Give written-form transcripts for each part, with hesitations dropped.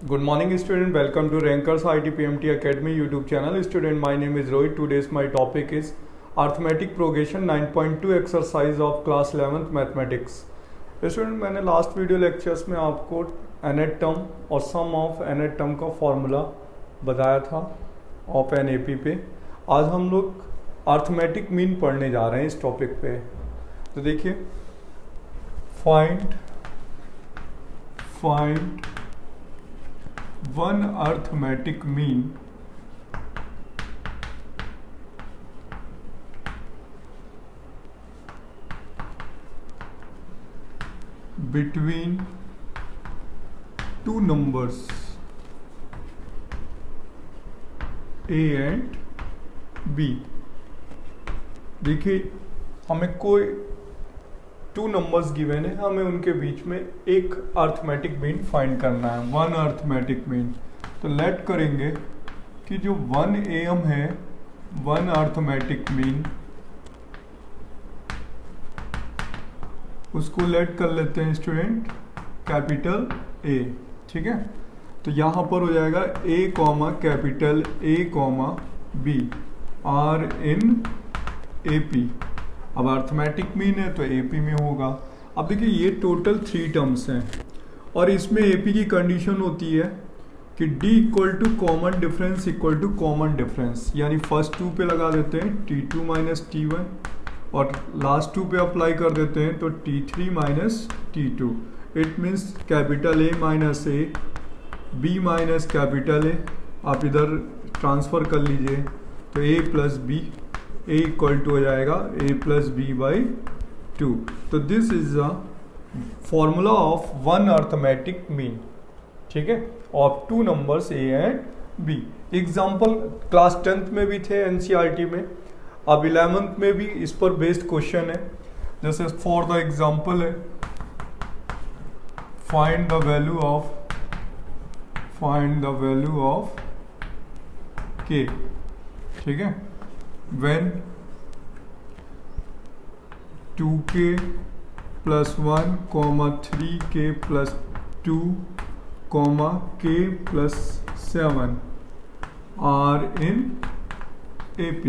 Good morning student, welcome to Rankers IT PMT Academy YouTube channel. Student, my name is Rohit. Today's my topic is Arithmetic Progression 9.2 exercise of class 11th Mathematics. Student, मैंने last video lectures में आपको nth term और सम of nth term का formula बताया था of an AP पे। आज हम लोग अर्थमेटिक मीन पढ़ने जा रहे हैं इस टॉपिक पे। तो देखिए, find one arithmetic mean between two numbers a and b। देखिए, हमें कोई टू नंबर्स गिवन है, हमें उनके बीच में एक अर्थमेटिक मीन फाइंड करना है, वन अर्थमेटिक मीन। तो लेट करेंगे कि जो 1 am है, वन अर्थमेटिक मीन, उसको लेट कर लेते हैं स्टूडेंट कैपिटल ए। ठीक है, तो यहाँ पर हो जाएगा a comma capital A comma B are in A P. अब अर्थमेटिक मीन है तो AP में होगा। अब देखिए, ये टोटल 3 टर्म्स हैं और इसमें AP की कंडीशन होती है कि D equal to common difference equal to common difference, यानी फर्स्ट 2 पे लगा देते हैं T2 माइनस T1 और लास्ट 2 पे अप्लाई कर देते हैं तो T3 minus T2। It means capital A minus A, B minus capital A, आप इधर ट्रांसफ़र कर लीजिए तो A plus B, A equal to हो जाएगा A प्लस B बाई 2। तो this is a formula of one arithmetic mean, ठीक है, of two numbers A and B। Example class 10th में भी थे NCERT में, अब 11th में भी इस पर बेस्ड क्वेश्चन है। जैसे फॉर द एग्जाम्पल है, find the value of K। ठीक है, when 2k plus 1 comma 3k plus 2 comma k plus 7 are in AP।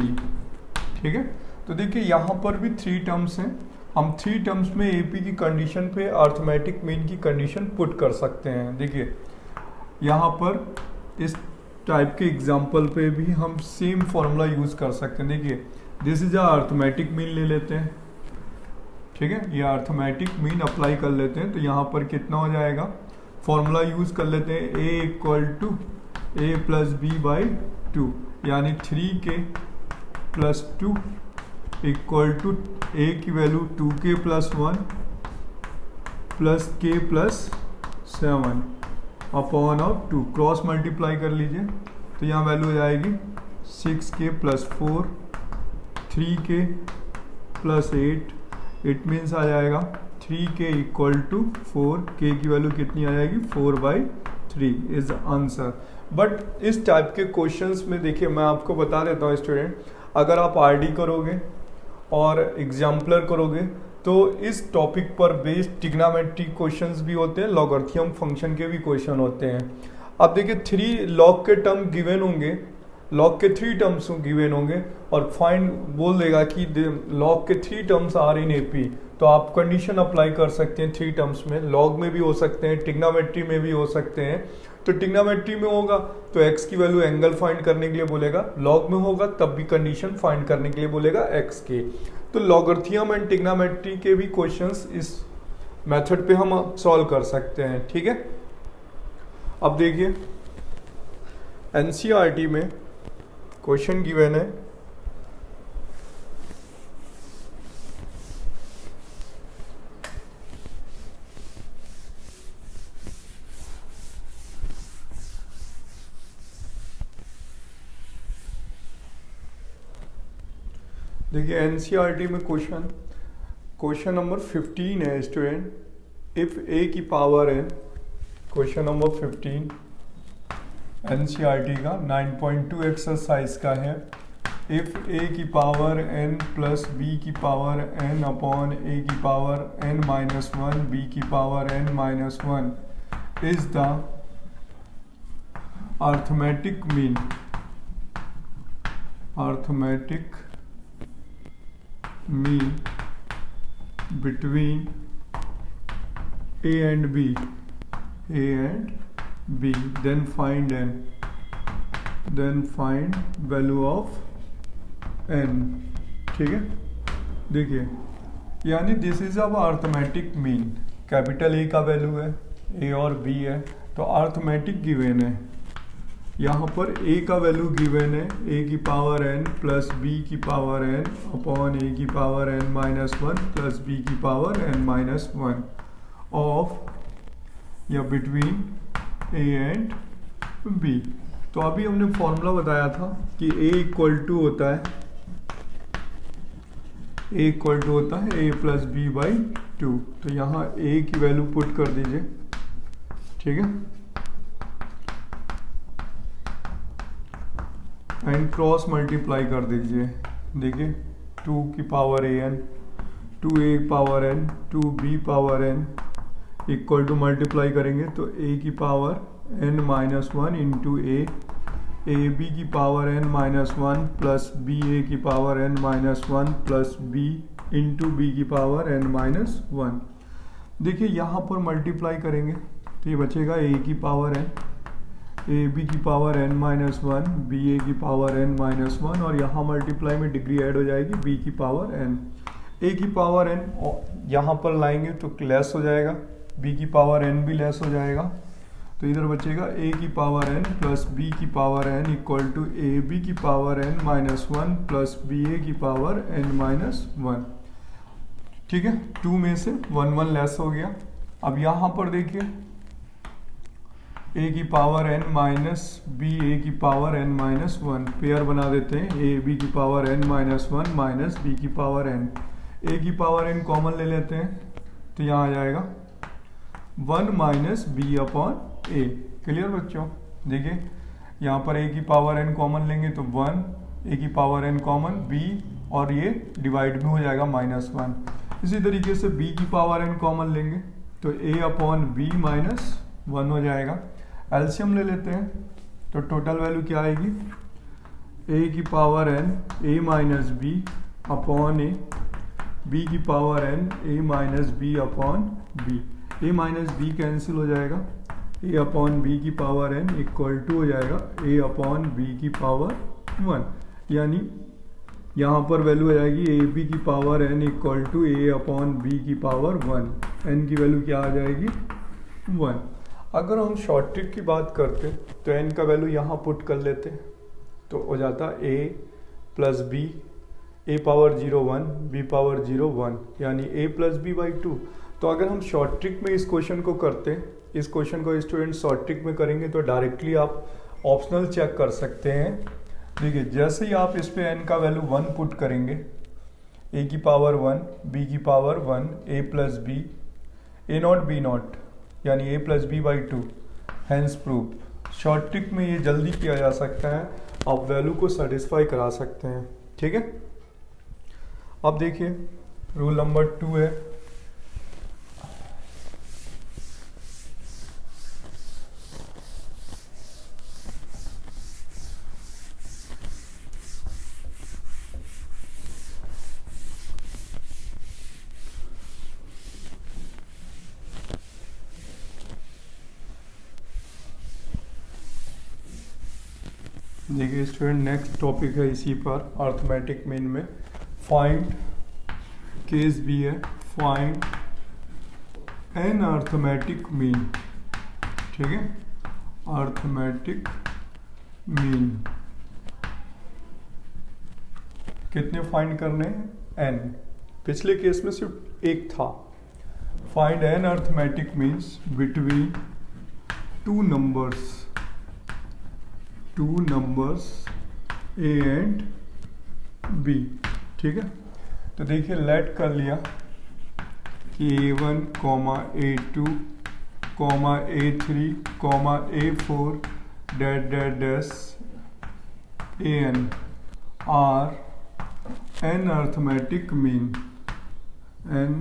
ठीक है, तो देखिए यहाँ पर भी 3 टर्म्स हैं। हम 3 टर्म्स में AP की कंडीशन पे अर्थमेटिक मीन की कंडीशन पुट कर सकते हैं। देखिए, यहाँ पर इस टाइप के एग्जाम्पल पे भी हम सेम फॉर्मूला यूज़ कर सकते हैं। देखिए, दिस इज अर्थमेटिक मीन ले लेते हैं। ठीक है, ये अर्थमेटिक मीन अप्लाई कर लेते हैं तो यहाँ पर कितना हो जाएगा, फॉर्मूला यूज़ कर लेते हैं A equal to A plus B by 2, यानी 3k plus 2 equal to A की वैल्यू 2k plus 1 plus k plus 7 upon of 2, cross multiply कर लीजिए तो यहाँ वैल्यू हो जाएगी 6k plus 4, 3k plus 8। It means आ जाएगा 3k इक्वल टू 4, k की वैल्यू कितनी आ जाएगी 4/3 इज आंसर। बट इस टाइप के क्वेश्चंस में देखिए, मैं आपको बता देता हूँ स्टूडेंट, अगर आप RD करोगे और एग्जाम्पलर करोगे तो इस टॉपिक पर बेस्ड ट्रिग्नोमेट्री क्वेश्चंस भी होते हैं, लॉगरिथम फंक्शन के भी क्वेश्चन होते हैं। अब देखिए, 3 लॉग के टर्म गिवन होंगे, लॉग के 3 टर्म्स गिवन होंगे और फाइंड बोल देगा कि लॉग के 3 टर्म्स आर इन AP, तो आप कंडीशन अप्लाई कर सकते हैं 3 टर्म्स में। लॉग में भी हो सकते हैं, ट्रिग्नोमेट्री में भी हो सकते हैं। तो ट्रिग्नोमेट्री में होगा तो x की वैल्यू एंगल फाइंड करने के लिए बोलेगा, लॉग में होगा तब भी कंडीशन फाइंड करने के लिए बोलेगा x के। तो लॉगरिथम एंड ट्रिग्नोमेट्री के भी क्वेश्चंस इस मेथड पे हम सॉल्व कर सकते हैं। ठीक है, अब देखिए NCERT में क्वेश्चन गिवन है, देखिए NCERT में क्वेश्चन नंबर 15 है स्टूडेंट। इफ A की power n, question number 15 NCERT का 9.2 एक्सरसाइज का है। इफ A की पावर n प्लस B की पावर n अपॉन A की पावर n माइनस 1 B की power n minus 1 is the arithmetic mean, arithmetic mean between A and B, A and B, then find n, then find value of n। ठीक है, देखिए यानी this is अब arithmetic mean. Capital A का value है, ए और B है, तो अर्थमेटिक गिवन है। यहाँ पर ए का वैल्यू गिवन है ए की पावर एन प्लस बी की पावर एन अपॉन ए की power n minus one plus b की power n minus one of या बिटवीन ए एंड बी। तो अभी हमने फॉर्मूला बताया था कि ए इक्वल टू होता है, ए इक्वल टू होता है ए प्लस बी बाई टू। तो यहाँ ए की वैल्यू पुट कर दीजिए, ठीक है, एंड क्रॉस मल्टीप्लाई कर दीजिए। देखिए 2 की power a n, 2a power n, 2b power n equal to multiply करेंगे तो a की power n minus one into a B की power n minus one plus b ए की power n minus one plus b into b की power n minus one. देखिए यहाँ पर multiply करेंगे तो ये बचेगा a की पावर n, ए बी की power n minus one, b ए की पावर n माइनस वन, और यहाँ मल्टीप्लाई में डिग्री ऐड हो जाएगी b की पावर n। a की पावर n यहाँ पर लाएंगे तो लेस हो जाएगा, b की पावर n भी लेस हो जाएगा, तो इधर बचेगा a की पावर n प्लस b की power n equal to a B की power n minus one plus b ए की पावर n माइनस वन। ठीक है, 2 में से 1 1 लेस हो गया। अब यहाँ पर देखिए a की पावर n माइनस बी ए की power n minus one, pair बना देते हैं, ए बी की power n minus one minus B की पावर n। a की पावर n कॉमन ले लेते हैं तो यहाँ आ जाएगा 1 minus B upon A. Clear बच्चों? देखिए यहाँ पर a की पावर n कॉमन लेंगे तो 1, a की पावर n कॉमन b, और ये डिवाइड में हो जाएगा माइनस वन। इसी तरीके से b की पावर n कॉमन लेंगे तो a upon B minus one हो जाएगा। एलसीएम ले लेते हैं तो टोटल वैल्यू क्या आएगी, a की power n a minus B upon A, b की power n a minus B upon B. a minus B cancel हो जाएगा, a अपॉन बी की पावर n इक्वल टू हो जाएगा a अपॉन बी की पावर वन। यानी यहाँ पर वैल्यू हो जाएगी ए बी की power n equal to a upon B की पावर वन। n की वैल्यू क्या आ जाएगी, 1। अगर हम शॉर्ट ट्रिक की बात करते तो n का वैल्यू यहाँ पुट कर लेते तो हो जाता a plus B, a power 0 1, b power 0 1, यानी a प्लस बी बाई 2। तो अगर हम शॉर्ट ट्रिक में इस क्वेश्चन को करते, इस क्वेश्चन को स्टूडेंट शॉर्ट ट्रिक में करेंगे तो डायरेक्टली आप ऑप्शनल चेक कर सकते हैं। देखिए जैसे ही आप इस पे n का वैल्यू 1 पुट करेंगे, a की पावर 1, b की power 1, a plus B, a not b not, यानी a plus B by 2, hence proof. Short trick में ये जल्दी किया जा सकता है, आप वैल्यू को सेटिस्फाई करा सकते हैं। ठीक है, अब देखिए रूल नंबर 2 है, देखिए स्टूडेंट नेक्स्ट टॉपिक है इसी पर, अर्थमेटिक मीन में फाइंड, केस भी है, फाइंड एन अर्थमेटिक मीन। ठीक है, अर्थमेटिक मीन कितने फाइंड करने हैं, एन। पिछले केस में सिर्फ एक था। Find an arithmetic means between two numbers a and b। ठीक है, तो देखिए लेट कर लिया कि a1 a2 a3 a4 dot dot dash an are n arithmetic mean, n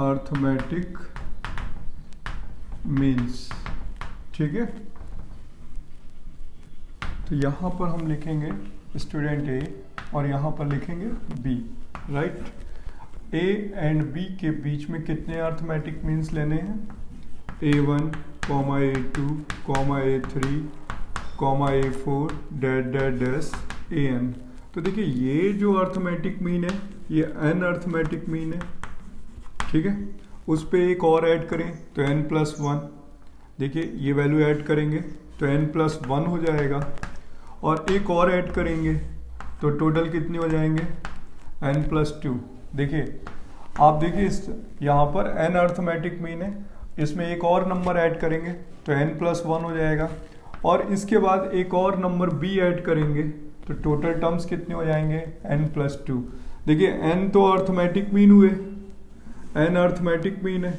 arithmetic means. ठीक है, तो यहाँ पर हम लिखेंगे स्टूडेंट ए और यहाँ पर लिखेंगे B, right. A and B के बीच में कितने अर्थमेटिक मीन्स लेने हैं? A1, A2, A3, A4 dash AN। तो देखिए ये जो अर्थमेटिक मीन है ये n अर्थमेटिक मीन है, ठीक है। उस पर एक और ऐड करें तो n+1, देखिए ये वैल्यू ऐड करेंगे तो n+1 हो जाएगा, और एक और ऐड करेंगे तो टोटल कितने हो जाएंगे? n+2। देखिए आप देखिए यहाँ पर n अर्थमेटिक मीन है, इसमें एक और नंबर ऐड करेंगे तो n+1 हो जाएगा, और इसके बाद एक और नंबर b ऐड करेंगे तो टोटल टर्म्स कितने हो जाएंगे? n+2। देखिए n तो अर्थमेटिक मीन हुए, n अर्थमेटिक मीन है,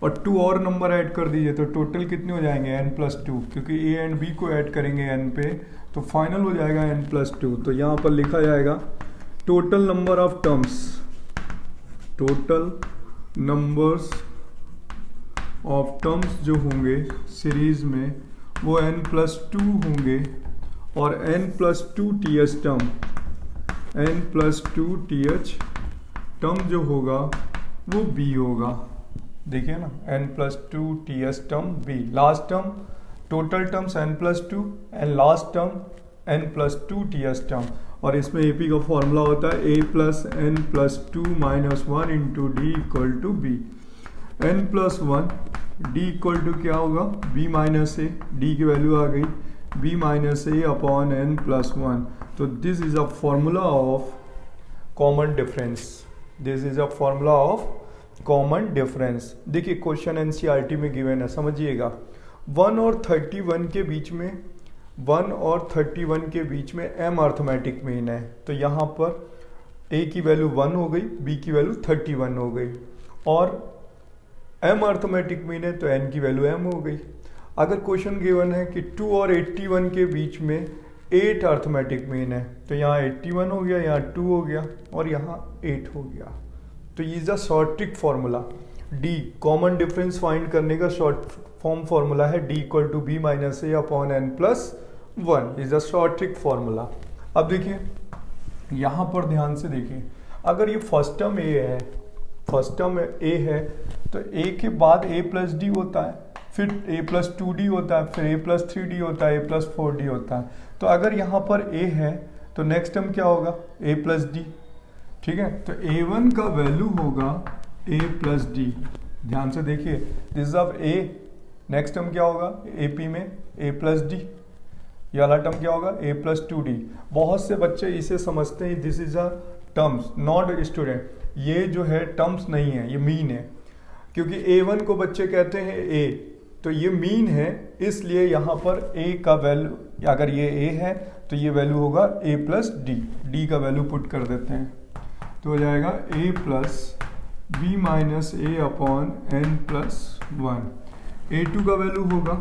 और 2 और नंबर ऐड कर दीजिए तो टोटल कितने हो जाएंगे? n+2, क्योंकि a एंड b को ऐड करेंगे n पे तो फाइनल हो जाएगा n+2। तो यहाँ पर लिखा जाएगा total number of terms, total numbers of terms जो होंगे सीरीज में वो n+2 होंगे, और n+2th टर्म, n+2th टर्म जो होगा वो b होगा। देखिए ना n+2th term b, last term total terms n+2 and last term n+2th term. और इसमें AP का फॉर्मूला होता है a+n+2 - 1 into D equal to B. n+1 d equal to क्या होगा? b माइनस ए, डी की वैल्यू आ गई b minus A upon n+1। तो this is a formula of common difference, this is a formula of common difference. देखिए question NCERT में given है, समझिएगा 1 और 31 के बीच में, 1 और 31 के बीच में m अर्थमेटिक मीन है, तो यहाँ पर a की वैल्यू 1 हो गई, b की वैल्यू 31 हो गई, और m अर्थमेटिक मीन है तो n की वैल्यू m हो गई। अगर क्वेश्चन गिवन है कि 2 और 81 के बीच में 8 अर्थमेटिक मीन है, तो यहाँ 81 हो गया, यहाँ 2 हो गया, और यहाँ 8 हो गया। तो ये is a short trick formula, d common difference find करने का शॉर्ट फॉर्म फॉर्मूला है d equal to b minus A upon n+1 is a short trick formula. अब देखिए यहाँ पर ध्यान से देखिए, अगर ये फर्स्ट टर्म a है, फर्स्ट टर्म a है तो a के बाद a+d होता है, फिर a+2d होता है, फिर a+3d होता है, a+4d होता है। तो अगर यहाँ पर a है तो नेक्स्ट टर्म क्या होगा? a+d, ठीक है। तो a1 का वैल्यू होगा a+d, ध्यान से देखिए, this of a, next term क्या होगा AP में? a+d, ये वाला टर्म क्या होगा? a+2d। बहुत से बच्चे इसे समझते हैं this is a terms, not student, ये जो है टर्म्स नहीं है, ये मीन है, क्योंकि a1 को बच्चे कहते हैं a, तो ये मीन है, इसलिए यहाँ पर a का वैल्यू, अगर ये a है तो ये वैल्यू होगा a+d, d का वैल्यू पुट कर देते हैं तो हो जाएगा a+b minus A upon n+1। a2 का वैल्यू होगा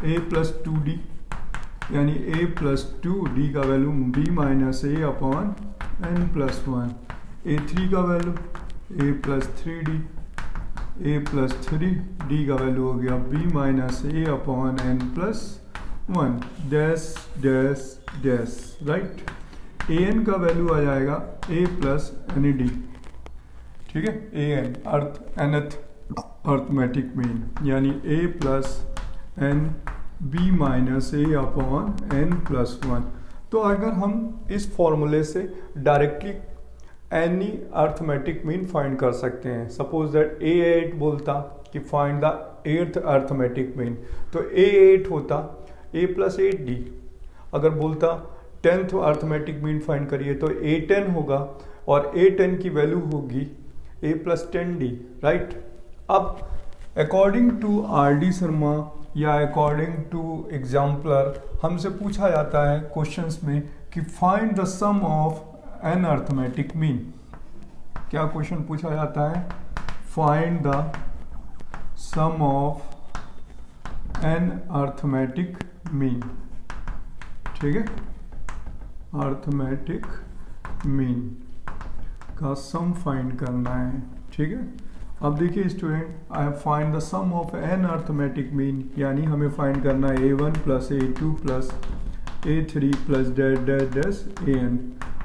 a+2d, यानी a+2d का value b minus A upon n+1। a3 का वैल्यू a+3d, a+3d का वैल्यू हो गया b minus A upon n+1 dash dash dash, right. an का वैल्यू आ जाएगा a+nd, ठीक है, an nth अर्थमेटिक मीन, यानी a+n b minus A upon n+1। तो अगर हम इस फॉर्मूले से directly any arithmetic mean find कर सकते हैं। सपोज दैट a8 बोलता कि find the 8th arithmetic mean, तो a8 होता a+8d। अगर बोलता 10th अर्थमेटिक मीन फाइंड करिए तो a10 होगा, और a10 की वैल्यू होगी a+10d, राइट। अब अकॉर्डिंग टू R.D. शर्मा या अकॉर्डिंग टू एग्जाम्पलर हमसे पूछा जाता है क्वेश्चंस में कि find the sum of an arithmetic mean. क्या क्वेश्चन पूछा जाता है? Find the sum of an arithmetic mean, ठीक है, अर्थमेटिक मीन का सम फाइंड करना है, ठीक है। अब देखिए student, I find the sum of an arithmetic mean, यानी हमें फाइंड करना है a1 + a2 + A3 plus dash dash dash AN।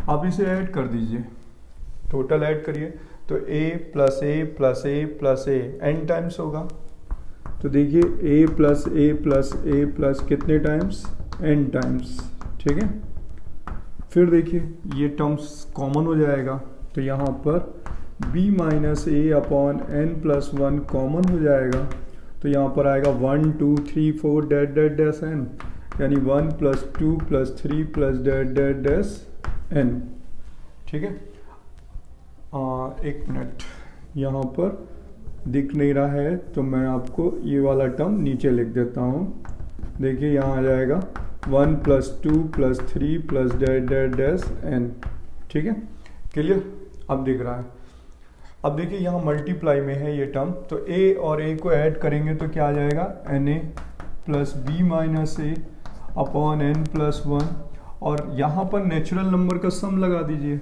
आप इसे ऐड कर दीजिए, टोटल ऐड करिए तो A plus A plus A plus A n times होगा। तो देखिए A plus A plus A plus कितने टाइम्स, n टाइम्स। ठीक है, फिर देखिए ये टर्म्स कॉमन हो जाएगा तो यहाँ पर b minus A upon n plus 1 common हो जाएगा तो यहाँ पर आएगा 1 2 3 4 डैश डैश डैश n, यानी 1 plus 2 plus 3 plus dash dash dash n। ठीक है, एक मिनट, यहाँ पर दिख नहीं रहा है तो मैं आपको ये वाला टर्म नीचे लिख देता हूँ। देखिए यहाँ आ जाएगा 1 plus 2 plus 3 plus dash dash dash n। ठीक है, क्लियर, अब दिख रहा है। अब देखिए यहाँ मल्टीप्लाई में है ये टर्म, तो a और a को ऐड करेंगे तो क्या आ जाएगा, na plus b minus a upon n plus 1, और यहाँ पर नेचुरल नंबर का सम लगा दीजिए।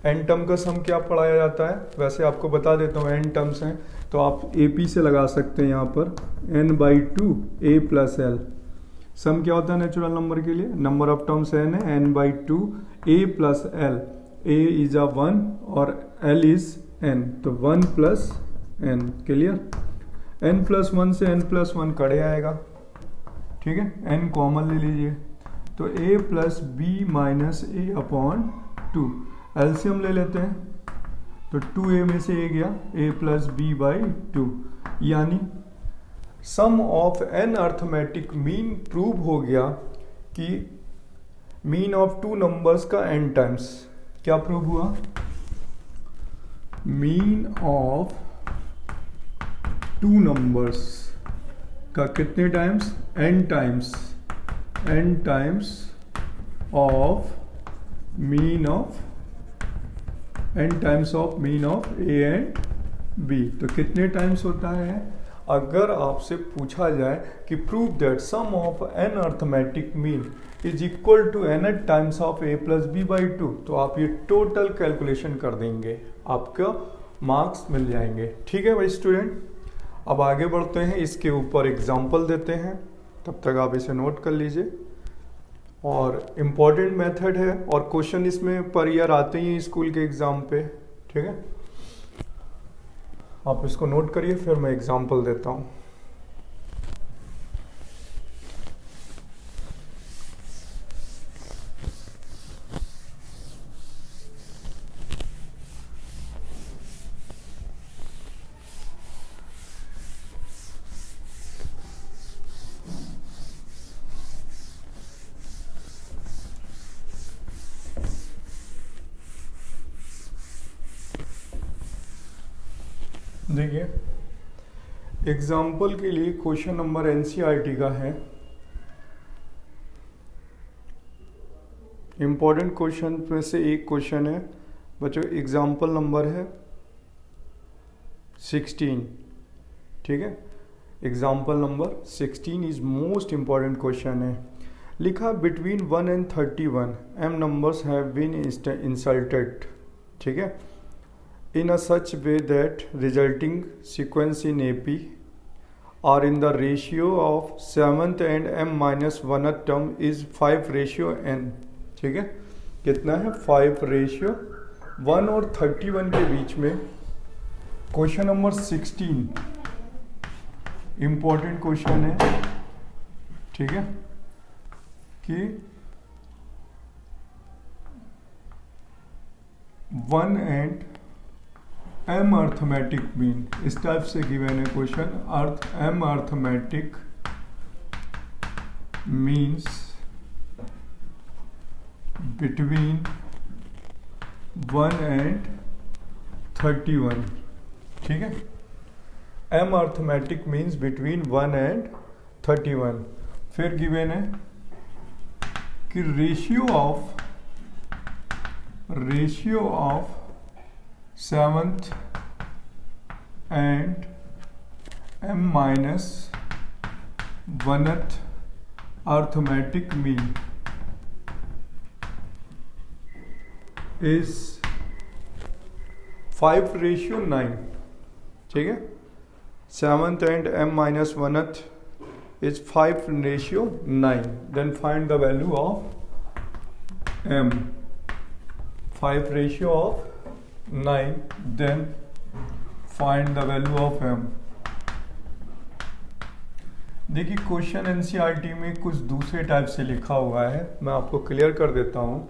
n टर्म का सम क्या पढ़ाया जाता है, वैसे आपको बता देता हूँ, n टर्म्स हैं तो आप AP से लगा सकते हैं। यहाँ पर n/2 a प्लस l, सम क्या होता है नेचुरल नंबर के लिए, नंबर ऑफ टर्म्स n है, n/2 a plus l, a is a 1 और l इज n, तो 1 plus n। Clear, n plus 1 से n प्लस 1 कड़े आएगा। ठीक है, n कॉमन ले लीजिए तो a plus b minus a upon 2, LCM ले लेते हैं तो 2a में से a गया, a प्लस b बाई 2, यानी sum of n arithmetic mean prove हो गया कि मीन ऑफ टू नंबर्स का n टाइम्स। क्या प्रूव हुआ, मीन ऑफ टू नंबर्स का कितने times, n times, n times of mean of, n times of mean of a and b। तो कितने टाइम्स होता है, अगर आपसे पूछा जाए कि prove that sum of n arithmetic mean is equal to n times of a plus b by 2, तो आप ये टोटल कैलकुलेशन कर देंगे, आपका मार्क्स मिल जाएंगे। ठीक है भाई स्टूडेंट, अब आगे बढ़ते हैं, इसके ऊपर एग्जाम्पल देते हैं, तब तक आप इसे नोट कर लीजिए। और इम्पॉर्टेंट मेथड है और क्वेश्चन इसमें पर ईयर आते ही स्कूल के एग्जाम पे। ठीक है, आप इसको नोट करिए, फिर मैं एग्जाम्पल देता हूँ। देखिए एग्जाम्पल के लिए क्वेश्चन नंबर एनसीईआरटी का है, इम्पोर्टेंट क्वेश्चन में से एक क्वेश्चन है बच्चों, एग्जाम्पल नंबर है 16। ठीक है, example number 16 is most important question है। लिखा between 1 and 31 m numbers have been inserted. ठीक है, in a such way that resulting sequence in AP are in the ratio of 7th and m minus 1th term is 5:n। ठीक है, कितना है, 5:1 और 31 के बीच में। क्वेश्चन नंबर 16 इंपॉर्टेंट क्वेश्चन है। ठीक है, कि 1 and m अर्थमेटिक मीन, इस टाइप से गिवन है question, m arithmetic means between 1 and 31। ठीक है, m arithmetic means between 1 and 31। फिर गिवन है कि ratio of 7th and m minus 1th arithmetic mean is 5:9। ठीक है, 7th and m minus 1th is 5:9. Then find the value of m. 5:9. Then find the value of m. देखिए question NCERT में कुछ दूसरे type से लिखा हुआ है, मैं आपको क्लियर कर देता हूँ।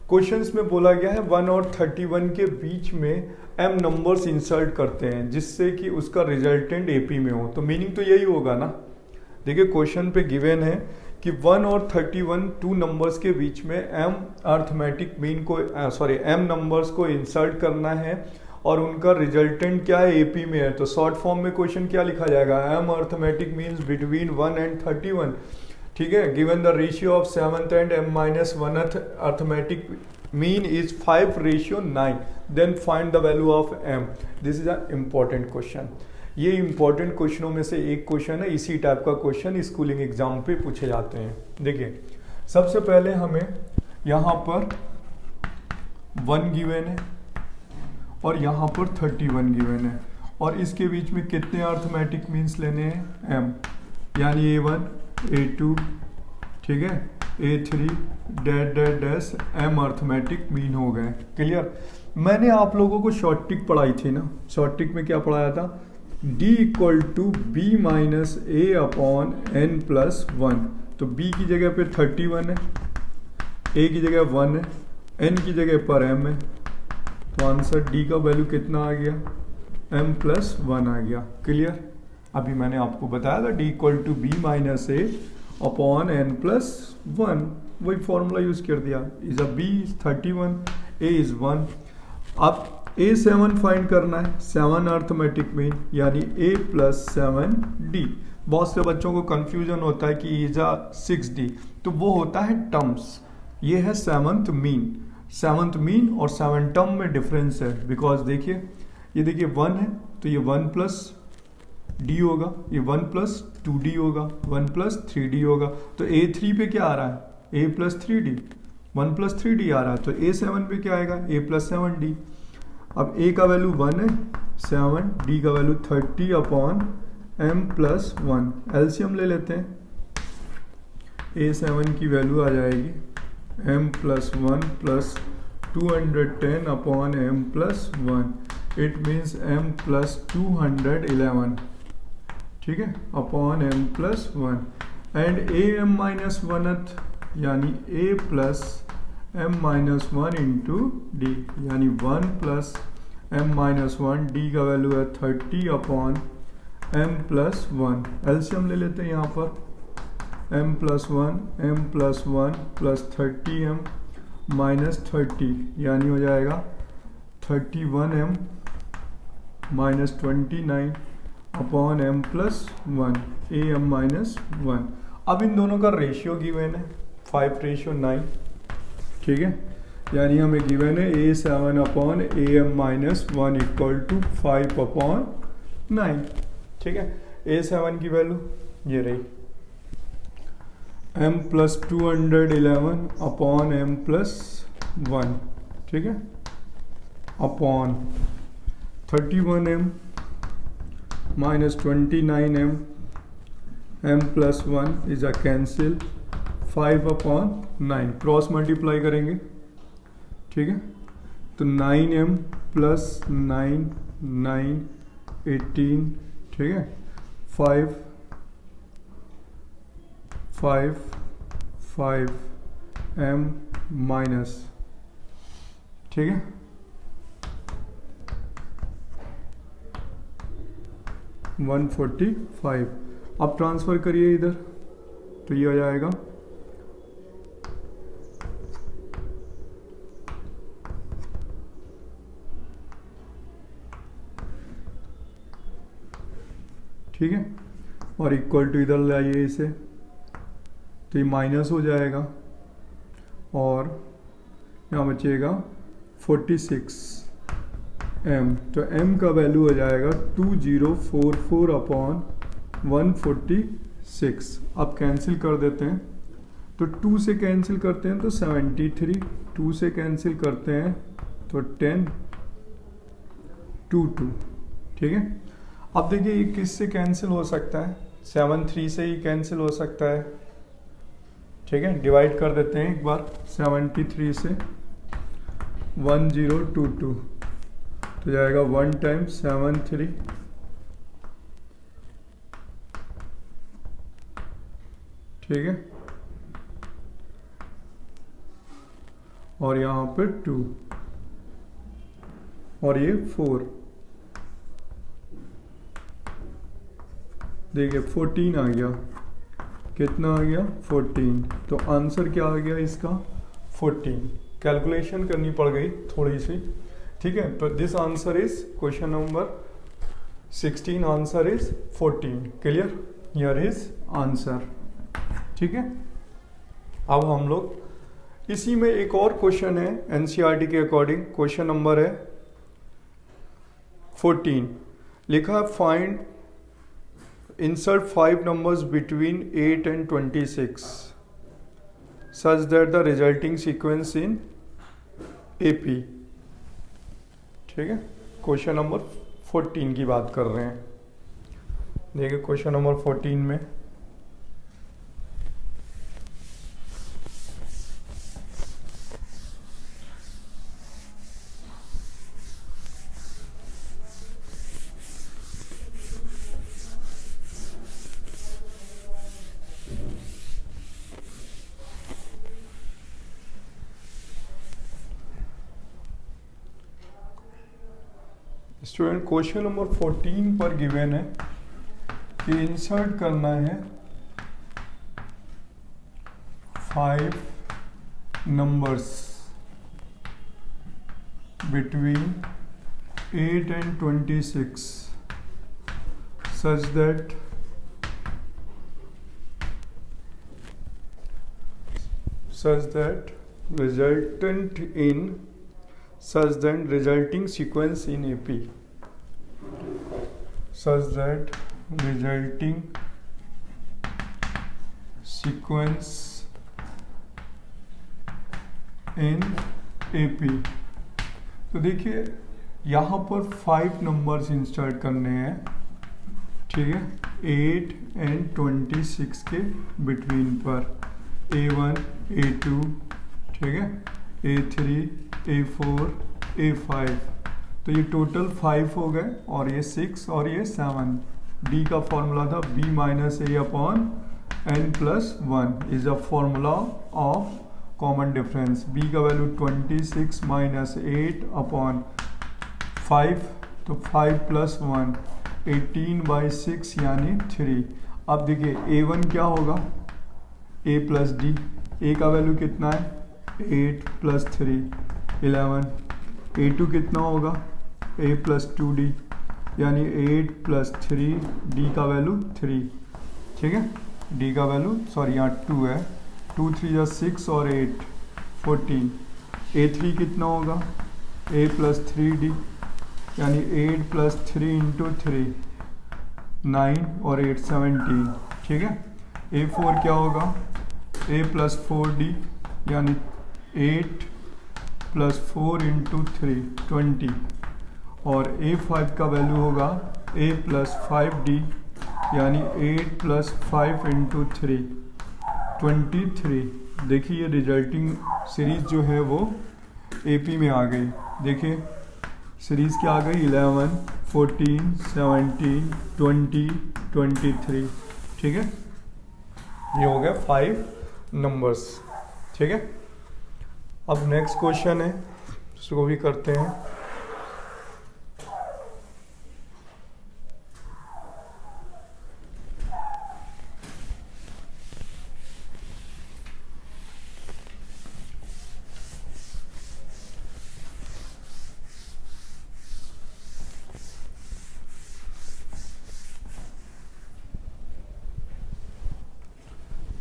क्वेश्चंस में बोला गया है 1 और 31 के बीच में m नंबर्स इंसर्ट करते हैं जिससे कि उसका रिजल्टेंट एपी में हो। तो मीनिंग तो यही होगा ना। देखिए क्वेश्चन पे गिवन है कि 1 और 31 टू नंबर्स के बीच में m अर्थमेटिक मीन को m नंबर्स को इंसर्ट करना है और उनका रिजल्टेंट क्या है, एपी में है। तो शॉर्ट फॉर्म में क्वेश्चन क्या लिखा जाएगा, m arithmetic means between 1 and 31। ठीक है, given the ratio of 7th and m-1th arithmetic mean is 5:9, then find the value of m। This is a important question. ये इंपॉर्टेंट क्वेश्चनों में से एक क्वेश्चन है। इसी टाइप का क्वेश्चन स्कूलिंग एग्जाम पे पूछे जाते हैं। देखिए सबसे पहले हमें यहाँ पर 1 गिवन है और यहाँ पर 31 गिवन है और इसके बीच में कितने अर्थमेटिक मीन्स लेने हैं, m, यानी a1 a2 ठीक है a3 dash m arithmetic mean हो गए। क्लियर। मैंने आप लोगों को शॉर्ट ट्रिक पढ़ाई थी ना। शॉर्ट ट्रिक में क्या पढ़ाया था, d = b - a/n+1। तो b की जगह पे 31 है, a की जगह 1 है, n की जगह पर m है। तो आंसर d का वैल्यू कितना आ गया, m+1 आ गया। क्लियर। अभी मैंने आपको बताया था d = b - a/n+1, वही फॉर्मूला यूज कर दिया। Is b is 31, a is 1। अब a7 फाइंड करना है, 7 अर्थमेटिक मीन यानी a + 7d। बहुत से बच्चों को कंफ्यूजन होता है कि इज 6d, तो वो होता है टर्म्स। ये है 7th मीन। 7th मीन और 7 टर्म में डिफरेंस है। बिकॉज देखिए ये देखिए 1 है तो ये 1 + d होगा, ये 1 + 2d होगा, 1 + 3d होगा। तो a3 पे क्या आ रहा है, a + 3d, 1 + 3d आ रहा है। तो a7 पे क्या आएगा, a + 7d। अब a का वैल्यू 1 है 7, d का वैल्यू 30/m+1। एलसीएम ले लेते हैं। a7 की वैल्यू आ जाएगी m+1 + 210/m+1। It means m+211, ठीक है, m+1। एंड am-1th यानी a + m-1 × d, यानी 1 + m-1। d का वैल्यू है 30/m+1। एलसीएम ले लेते हैं यहाँ पर। m+1 + 30m - 30 यानी हो जाएगा 31m - 29/m+1, am-1। अब इन दोनों का रेशियो गिवन है 5:9, ठीक है, यानी हमें गिवन है a7/am-1 = 5/9। ठीक है, a7 की वैल्यू ये रही m+211/m+1, ठीक है, upon 31m - 29m m+1 is a cancel 5/9। Cross multiply करेंगे, ठीक है, तो 9m + 9 9 18, ठीक है, 5 m माइनस, ठीक है, 145। अब ट्रांसफर करिए इधर तो ये आ जाएगा ठीक है, और इक्वल टू इधर लाइए इसे तो ये माइनस हो जाएगा और यहाँ बचेगा 46m। तो m का वैल्यू हो जाएगा 2044/146। अब कैंसिल कर देते हैं तो 2 से कैंसिल करते हैं तो 73, 2 से कैंसिल करते हैं तो 10 2 2, ठीक है। अब देखिए ये किससे कैंसिल हो सकता है, 7 3 से ही कैंसिल हो सकता है, ठीक है। डिवाइड कर देते हैं एक बार 73 से 1022, तो जाएगा 1 टाइम्स 7 3, ठीक है, और यहाँ पे 2 और ये 4, देखिए 14 आ गया। कितना आ गया? 14। तो आंसर क्या आ गया इसका? 14। कैलकुलेशन करनी पड़ गई थोड़ी सी, ठीक है। तो this answer is question number 16, answer is 14। Clear? Here is answer, ठीक है। अब हम लोग इसी में एक और क्वेश्चन है एनसीईआरटी के अकॉर्डिंग, क्वेश्चन नंबर है 14। लिखा find insert 5 numbers between 8 and 26 such that the resulting sequence in AP, ठीक है। क्वेश्चन नंबर 14 की बात कर रहे हैं। देखिए क्वेश्चन नंबर 14 में स्टूडेंट क्वेश्चन नंबर 14 पर गिवन है कि इंसर्ट करना है 5 numbers between 8 and 26 such that resulting sequence in AP, such that resulting sequence in AP। तो देखिए यहाँ पर 5 नंबर्स इंसर्ट करने हैं, ठीक है, 8 and 26 के बिटवीन पर, A1 A2, ठीक है, A3 A4 A5। तो ये टोटल 5 हो गए और ये 6 और ये 7। D का फॉर्मूला था B minus A upon N plus 1 is a formula of common difference. B का वैल्यू 26 माइनस 8 अपॉन 5, तो 5 प्लस 1 18/6 यानी 3। अब देखिए A1 क्या होगा? A plus D। A का वैल्यू कितना है? 8 प्लस 3 11। A2 कितना होगा? A प्लस 2D यानी 8 प्लस 3, D का वैल्यू 3, ठीक है। D का वैल्यू सॉरी यहाँ 2 है, 2 3 6 और 8 14। A3 कितना होगा? A प्लस 3D यानी 8 प्लस 3 इंटू 3 9 और 8 17, ठीक है। A4 क्या होगा? A प्लस 4D यानी 8 प्लस 4 इंटू 3 20 और A5 का वैल्यू होगा A प्लस 5D यानी 8 प्लस 5 इंटू 3 23। देखिए रिजल्टिंग सीरीज जो है वो AP में आ गई। देखिए सीरीज क्या आ गई? 11 14 17 20 23, ठीक है। ये हो गया 5 नंबर्स, ठीक है। अब नेक्स्ट क्वेश्चन है, उसको भी करते हैं।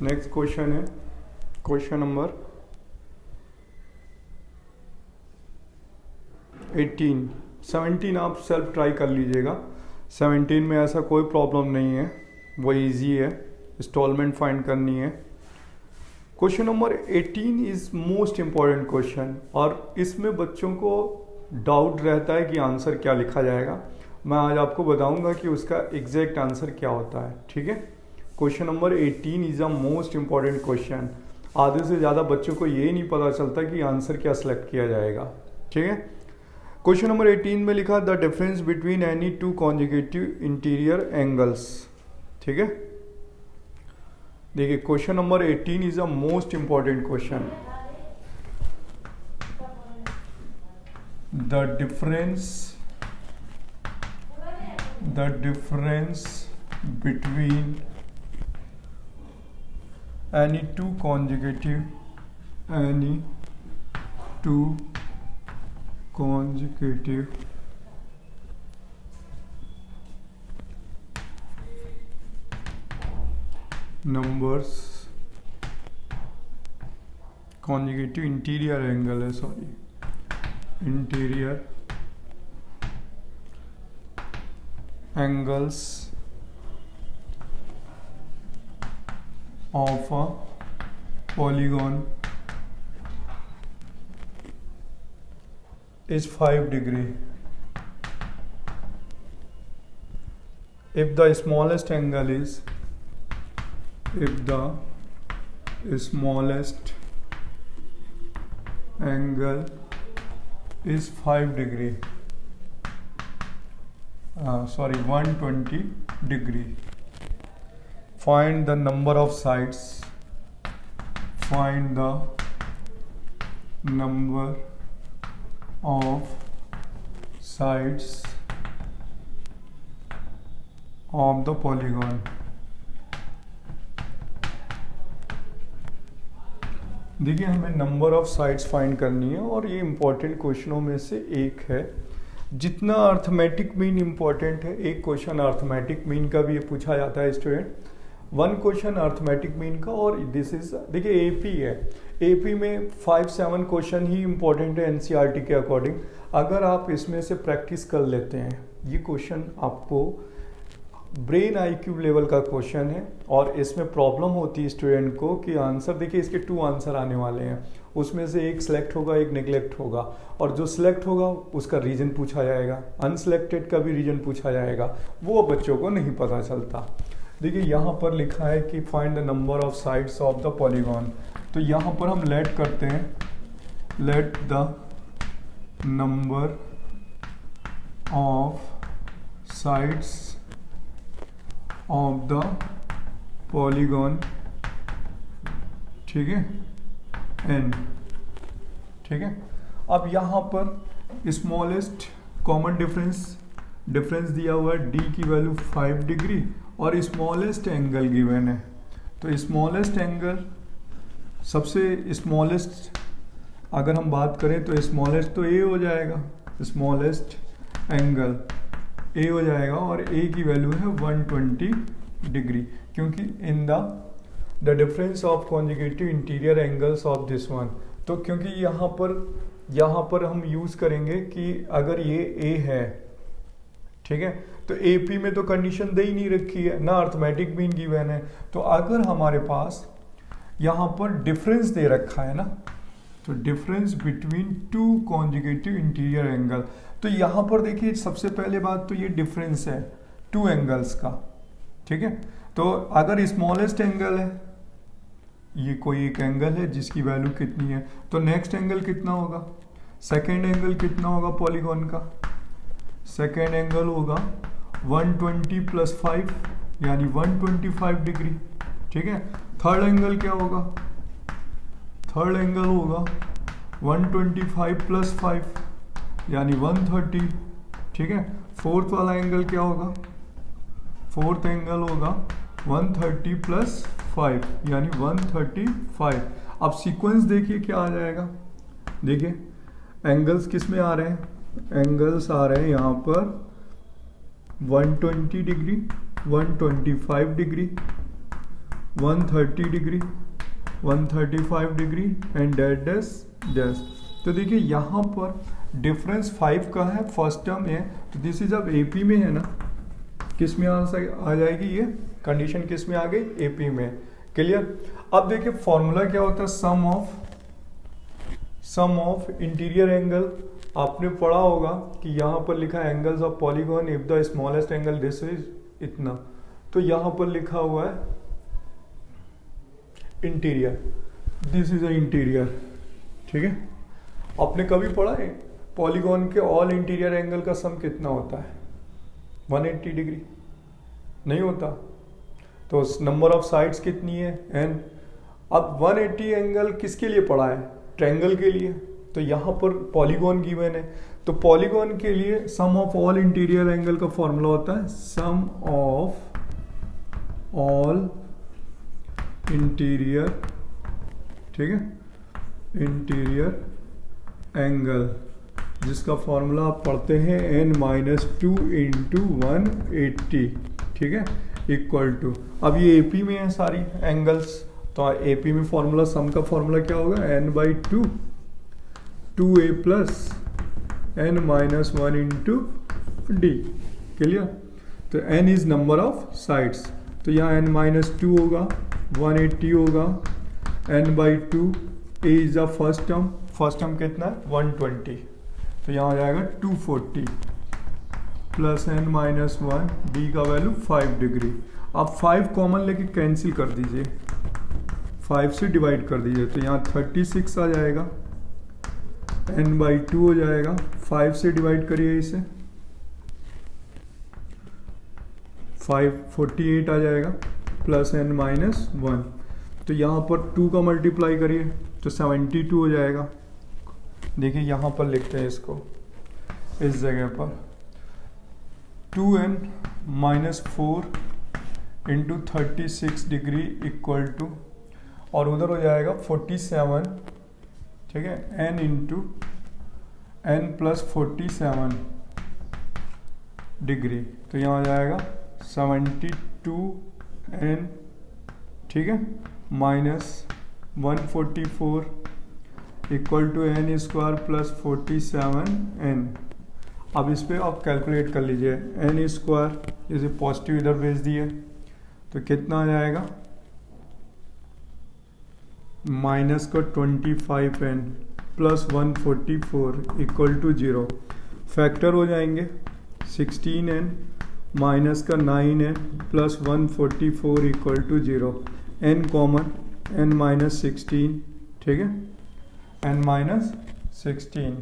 नेक्स्ट क्वेश्चन है क्वेश्चन नंबर 18। 17 आप सेल्फ ट्राई कर लीजिएगा। 17 में ऐसा कोई प्रॉब्लम नहीं है, वो इजी है, इंस्टॉलमेंट फाइंड करनी है। Question number 18 is most important question और इसमें बच्चों को डाउट रहता है कि आंसर क्या लिखा जाएगा। मैं आज आपको बताऊंगा कि उसका एग्जैक्ट आंसर क्या होता है। ठीक है, question number 18 is a most important question. आधे से ज़्यादा बच्चों को ये नहीं पता चलता कि आंसर क्या सिलेक्ट किया जाएगा। ठीक है, क्वेश्चन नंबर 18 में लिखा the difference between any two conjugative interior angles. ठीक है, देखिए question number 18 is a most important question. The difference between any two conjugative numbers, conjugative interior angle है, sorry, interior angles of a polygon is 5 degree if the smallest angle is 5 degree, 120 degree. Find the number of sides. Find the number of sides of the polygon. देखिए हमें number of sides find करनी है और ये important क्वेश्चनों में से एक है। जितना अर्थमेटिक मीन इंपॉर्टेंट है, एक क्वेश्चन अर्थमेटिक मीन का भी ये पूछा जाता है student, one question arithmetic mean का, और दिस इज देखिए एपी है, एपी में 5-7 क्वेश्चन ही इंपॉर्टेंट है एनसीईआरटी के अकॉर्डिंग। अगर आप इसमें से प्रैक्टिस कर लेते हैं, ये क्वेश्चन आपको ब्रेन आईक्यू लेवल का क्वेश्चन है और इसमें प्रॉब्लम होती है स्टूडेंट को कि आंसर, देखिए इसके 2 आंसर आने वाले हैं, उसमें से एक सिलेक्ट होगा एक नेग्लेक्ट होगा, और जो सिलेक्ट होगा उसका रीजन पूछा जाएगा, अनसिलेक्टेड का भी रीजन पूछा जाएगा, वो बच्चों को नहीं पता चलता। देखिए यहाँ पर लिखा है कि find the number of sides of the polygon, तो यहाँ पर हम लेट करते हैं, let the number of sides of the polygon, ठीक है, n। ठीक है, अब यहाँ पर स्मॉलेस्ट कॉमन डिफरेंस दिया हुआ है, d की वैल्यू 5 डिग्री और स्मॉलेस्ट एंगल गिवन है। तो स्मॉलेस्ट एंगल, सबसे स्मॉलेस्ट अगर हम बात करें तो स्मॉलेस्ट तो a हो जाएगा, स्मॉलेस्ट एंगल a हो जाएगा और a की वैल्यू है 120 डिग्री, क्योंकि in the difference of conjugative interior angles of this one. तो क्योंकि यहाँ पर हम यूज़ करेंगे कि अगर ये a है, ठीक है, तो AP में तो कंडीशन दे ही नहीं रखी है ना, अर्थमेटिक मीन गिवन है, तो अगर हमारे पास यहाँ पर डिफरेंस दे रखा है ना, तो difference between 2 conjugative interior angle, तो यहाँ पर देखिए सबसे पहले बात तो ये डिफरेंस है 2 एंगल्स का। ठीक है, तो अगर स्मॉलेस्ट एंगल है, ये कोई एक एंगल है जिसकी वैल्यू कितनी है, तो नेक्स्ट एंगल कितना होगा, सेकेंड एंगल कितना होगा पॉलीगॉन का, सेकेंड एंगल होगा 120 + 5 यानी 125 डिग्री। ठीक है, थर्ड एंगल क्या होगा, थर्ड एंगल होगा 125 + 5 यानी 130। ठीक है, फोर्थ वाला एंगल क्या होगा, फोर्थ एंगल होगा 130 + 5 यानी 135। अब सीक्वेंस देखिए क्या आ जाएगा, देखिए एंगल्स किस में आ रहे हैं, एंगल्स आ रहे हैं यहाँ पर 120 degree, 125 degree, 130 degree, 135 degree and dash. तो देखिए यहाँ पर डिफरेंस 5 का है, फर्स्ट टर्म है, तो दिस इज अब AP में है ना, किस में आ जाएगी ये कंडीशन, किस में आ गई, AP में। क्लियर। अब देखिए फॉर्मूला क्या होता है, सम ऑफ इंटीरियर एंगल आपने पढ़ा होगा कि यहाँ पर लिखा है angles of polygon if the smallest angle this is इतना, तो यहाँ पर लिखा हुआ है interior, this is a interior. ठीक है, आपने कभी पढ़ा है पॉलीगॉन के ऑल इंटीरियर एंगल का सम कितना होता है? 180 डिग्री नहीं होता। तो नंबर ऑफ साइड्स कितनी है? n। अब 180 एंगल किसके लिए पढ़ा है? ट्रायंगल के लिए। तो यहाँ पर पॉलीगॉन गिवन है, तो पॉलीगॉन के लिए सम ऑफ ऑल इंटीरियर एंगल का फॉर्मूला होता है सम ऑफ ऑल इंटीरियर, ठीक है, इंटीरियर एंगल, जिसका फॉर्मूला आप पढ़ते हैं n-2 इंटू 180, ठीक है, इक्वल टू, अब ये एपी में है सारी एंगल्स, तो एपी में फॉर्मूला सम का फॉर्मूला क्या होगा? n/2 2a plus n-1 into D. Clear? तो n is number of sides, तो यहाँ n-2 होगा, 180 होगा, n/2, a is the first term, first term कितना है? 120, तो यहाँ आ जाएगा 240 प्लस n-1, d का वैल्यू 5 डिग्री। अब 5 कॉमन लेके कैंसिल कर दीजिए, 5 से डिवाइड कर दीजिए, तो यहाँ 36 आ जाएगा, n/2 हो जाएगा, 5 से डिवाइड करिए इसे, 548 आ जाएगा, प्लस n-1, तो यहाँ पर 2 का मल्टीप्लाई करिए तो 72 हो जाएगा। देखिए यहाँ पर लिखते हैं इसको, इस जगह पर 2n-4 into 36 degree equal to, और उधर हो जाएगा 47, ठीक है, n into n plus 47 degree, तो यहाँ आ जाएगा 72n, ठीक है, minus 144 equal to n square plus 47n। अब इस पे आप कैलकुलेट कर लीजिए, n स्क्वायर जैसे पॉजिटिव इधर भेज दिए तो कितना आ जाएगा? माइनस का 25n plus 144 equal to 0, factor हो जाएंगे 16n माइनस का 9n plus 144 equal to 0, n common, n-16, ठीक है, n-16,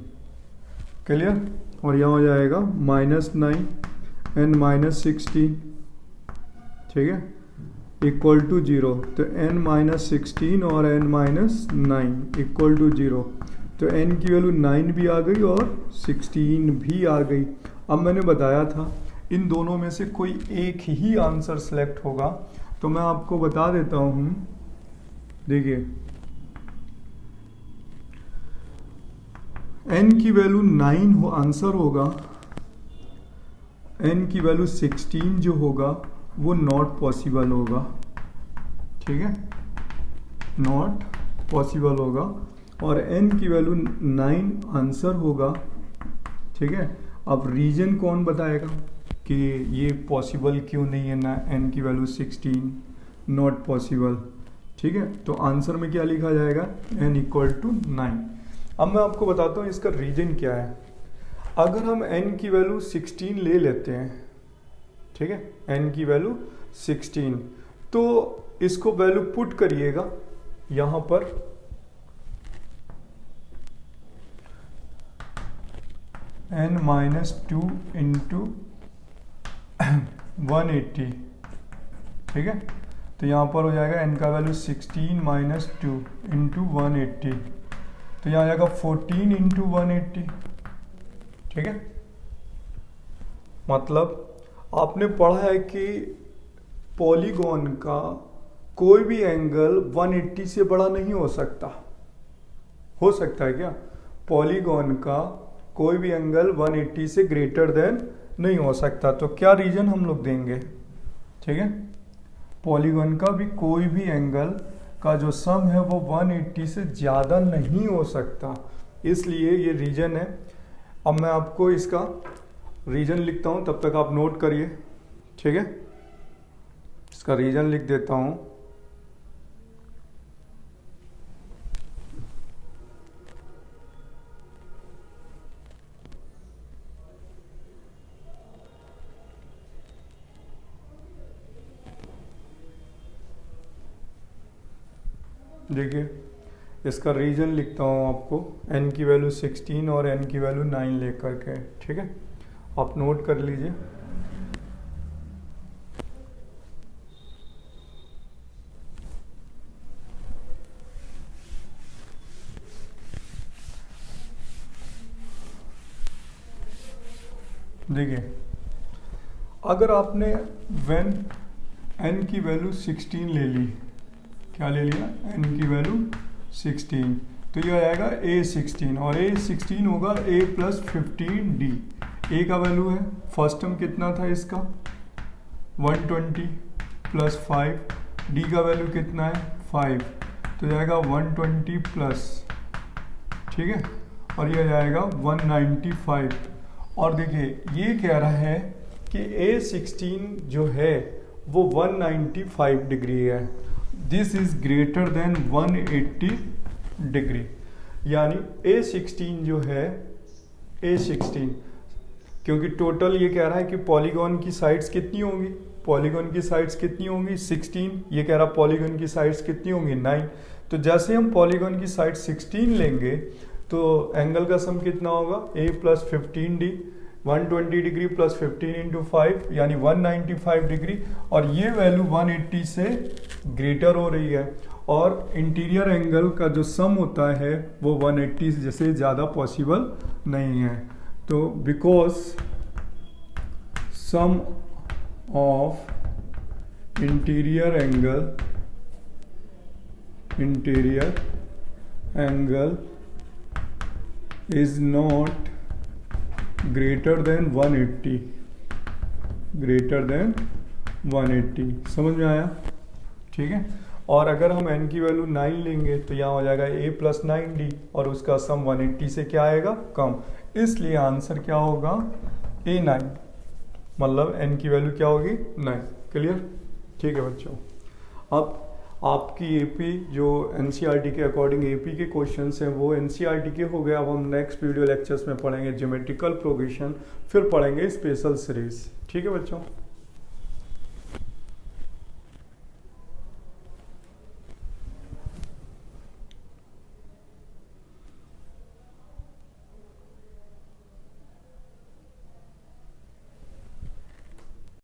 क्लियर? और यहाँ हो जाएगा -9 n-16, ठीक है, इक्वल टू 0, तो n-16 और n-9 इक्वल टू 0, तो n की वैल्यू 9 भी आ गई और 16 भी आ गई। अब मैंने बताया था इन दोनों में से कोई एक ही आंसर सेलेक्ट होगा, तो मैं आपको बता देता हूँ। देखिए n की वैल्यू 9 हो आंसर होगा, n की वैल्यू 16 जो होगा वो नॉट पॉसिबल होगा, ठीक है, नॉट पॉसिबल होगा, और n की वैल्यू 9 आंसर होगा, ठीक है। अब रीजन कौन बताएगा कि ये पॉसिबल क्यों नहीं है ना, n की वैल्यू 16 नॉट पॉसिबल, ठीक है। तो आंसर में क्या लिखा जाएगा? n equal to 9। अब मैं आपको बताता हूँ इसका रीजन क्या है। अगर हम n की वैल्यू 16 ले लेते हैं, ठीक है, n की वैल्यू 16, तो इसको वैल्यू पुट करिएगा यहां पर, n-2 इंटू 180, ठीक है। तो यहाँ पर हो जाएगा n का वैल्यू 16 - 2 इंटू 180, तो यहाँ आ जाएगा 14 इंटू 180, ठीक है। मतलब आपने पढ़ा है कि पॉलीगॉन का कोई भी एंगल 180 से बड़ा नहीं हो सकता। हो सकता है क्या? पॉलीगॉन का कोई भी एंगल 180 से ग्रेटर देन नहीं हो सकता। तो क्या रीजन हम लोग देंगे, ठीक है। पॉलीगॉन का भी कोई भी एंगल का जो सम है वो 180 से ज़्यादा नहीं हो सकता, इसलिए ये रीजन है। अब मैं आपको इसका रीजन लिखता हूँ, तब तक आप नोट करिए, ठीक है। इसका रीजन लिख देता हूँ। देखिए इसका रीजन लिखता हूँ आपको, n की वैल्यू 16 और n की वैल्यू 9 लेकर के, ठीक है, आप नोट कर लीजिए। देखिए अगर आपने व्हेन n की वैल्यू 16 ले ली, क्या ले लिया, n की वैल्यू 16, तो ये आएगा a16 और a16 होगा a प्लस 15d। a का वैल्यू है फर्स्ट टर्म कितना था इसका 120 प्लस 5, d का वैल्यू कितना है 5, तो जाएगा 120 प्लस, ठीक है, और ये जाएगा 195। और देखिए ये कह रहा है कि a16 जो है वो 195 डिग्री है, this is greater than 180 degree, यानी a16 जो है a16, क्योंकि टोटल ये कह रहा है कि पॉलीगॉन की साइड्स कितनी होंगी, पॉलीगॉन की साइड्स कितनी होंगी 16, ये कह रहा पॉलीगॉन की साइड्स कितनी होंगी 9, तो जैसे हम पॉलीगॉन की साइड 16 लेंगे तो एंगल का सम कितना होगा a plus 15d, 120 degree plus 15 into 5 यानी 195 डिग्री, और ये वैल्यू 180 से ग्रेटर हो रही है, और इंटीरियर एंगल का जो सम होता है वो 180 जैसे ज़्यादा पॉसिबल नहीं है। तो because sum of interior angle is not greater than 180, समझ में आया, ठीक है। और अगर हम n की वैल्यू 9 लेंगे तो यहाँ हो जाएगा a प्लस 9d और उसका सम 180 से क्या आएगा कम, इसलिए आंसर क्या होगा a9, मतलब n की वैल्यू क्या होगी 9। क्लियर, ठीक है बच्चों। अब आपकी एपी जो एनसीईआरटी के अकॉर्डिंग एपी के क्वेश्चंस हैं वो एनसीईआरटी के हो गए। अब हम नेक्स्ट वीडियो लेक्चर्स में पढ़ेंगे ज्योमेट्रिकल प्रोग्रेशन, फिर पढ़ेंगे स्पेशल सीरीज, ठीक है बच्चों।